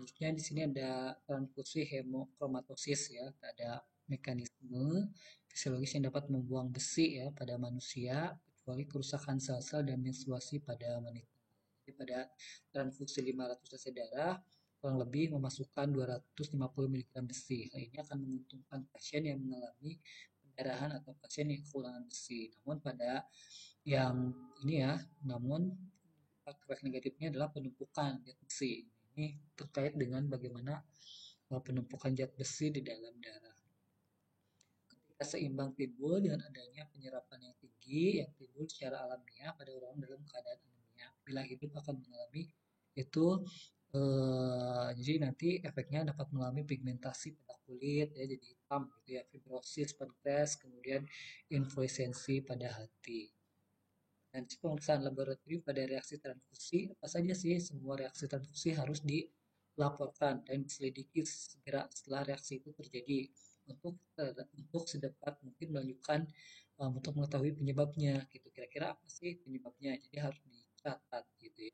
Selanjutnya di sini ada transfusi hemochromatosis ya, ada mekanisme fisiologis yang dapat membuang besi ya pada manusia kecuali kerusakan sel-sel dan menstruasi pada wanita. Jadi pada transfusi 500 cc darah kurang lebih memasukkan 250 mg besi. Hal ini akan menguntungkan pasien yang mengalami pendarahan atau pasien yang kekurangan besi. Namun pada yang ini ya, namun efek negatifnya adalah penumpukan zat besi. Ini terkait dengan bagaimana penumpukan zat besi di dalam darah. Ketika seimbang timbul dengan adanya penyerapan yang tinggi yang timbul secara alamiah pada orang dalam keadaan anemia. Bila hidup akan mengalami itu jadi nanti efeknya dapat mengalami pigmentasi pada kulit ya, jadi hitam gitu ya, fibrosis, pankreas, kemudian influensi pada hati. Dan pemeriksaan laboratorium pada reaksi transfusi, apa saja sih? Semua reaksi transfusi harus dilaporkan dan diselidiki segera setelah reaksi itu terjadi untuk sedapat mungkin melanjutkan untuk mengetahui penyebabnya gitu. Kira-kira apa sih penyebabnya? Jadi harus dicatat gitu ya.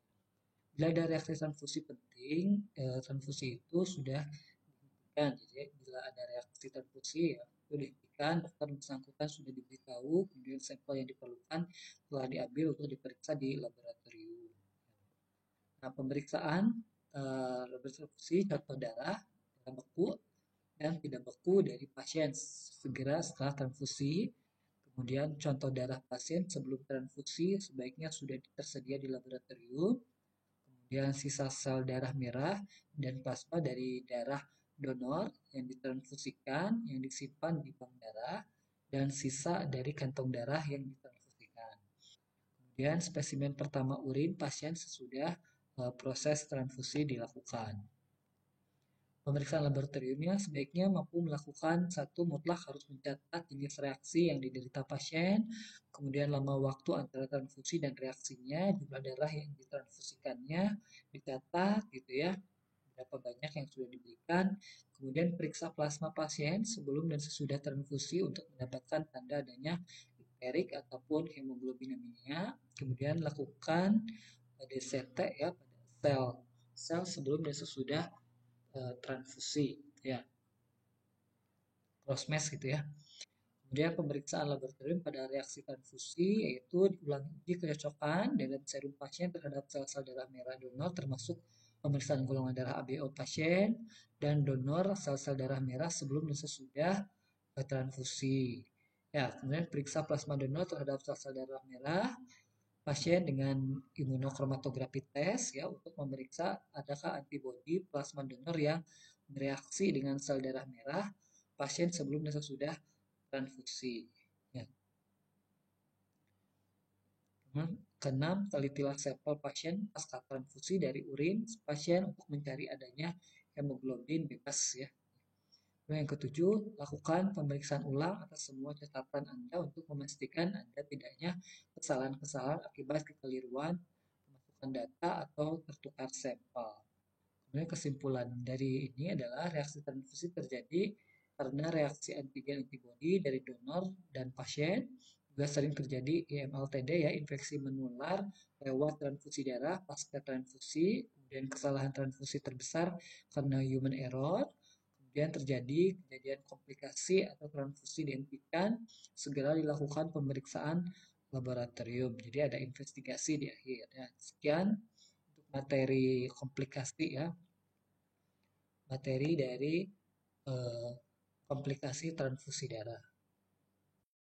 Bila ada reaksi transfusi penting, transfusi itu sudah dihentikan. Jadi bila ada reaksi transfusi ya itu dihentikan, dokter bersangkutan sudah diberitahu, kemudian sampel yang diperlukan telah diambil untuk diperiksa di laboratorium. Nah, pemeriksaan transfusi contoh darah beku dan tidak beku dari pasien segera setelah transfusi. Kemudian contoh darah pasien sebelum transfusi sebaiknya sudah tersedia di laboratorium. Kemudian sisa sel darah merah dan plasma dari darah donor yang ditransfusikan, yang disimpan di bank darah, dan sisa dari kantong darah yang ditransfusikan. Kemudian spesimen pertama urin pasien sesudah proses transfusi dilakukan. Pemeriksaan laboratoriumnya sebaiknya mampu melakukan satu mutlak harus mencatat jenis reaksi yang diderita pasien, kemudian lama waktu antara transfusi dan reaksinya, jumlah darah yang ditransfusikannya dicatat gitu ya, berapa banyak yang sudah diberikan, kemudian periksa plasma pasien sebelum dan sesudah transfusi untuk mendapatkan tanda adanya erik ataupun hemoglobineminya, kemudian lakukan DCT ya pada sel sebelum dan sesudah transfusi ya, cross match gitu ya. Kemudian pemeriksaan laboratorium pada reaksi transfusi yaitu diulangi uji kecocokan dengan serum pasien terhadap sel-sel darah merah donor termasuk pemeriksaan golongan darah ABO pasien dan donor sel-sel darah merah sebelum dan sesudah transfusi. Ya, kemudian periksa plasma donor terhadap sel-sel darah merah pasien dengan imunochromatografi tes ya untuk memeriksa adakah antibodi plasma donor yang bereaksi dengan sel darah merah pasien sebelum dan sesudah transfusi. Ya. Keenam, telitilah sampel pasien pasca transfusi dari urin pasien untuk mencari adanya hemoglobin bebas ya. Yang ketujuh, lakukan pemeriksaan ulang atas semua catatan Anda untuk memastikan ada tidaknya kesalahan-kesalahan akibat kekeliruan pemasukan data atau tertukar sampel. Kemudian kesimpulan dari ini adalah reaksi transfusi terjadi karena reaksi antigen antibodi dari donor dan pasien. Juga sering terjadi IMLTD ya, infeksi menular lewat transfusi darah pasca transfusi. Kemudian kesalahan transfusi terbesar karena human error. Kemudian terjadi kejadian komplikasi atau transfusi dihentikan, segera dilakukan pemeriksaan laboratorium. Jadi ada investigasi di akhir. Ya. Sekian untuk materi komplikasi ya, materi dari komplikasi transfusi darah.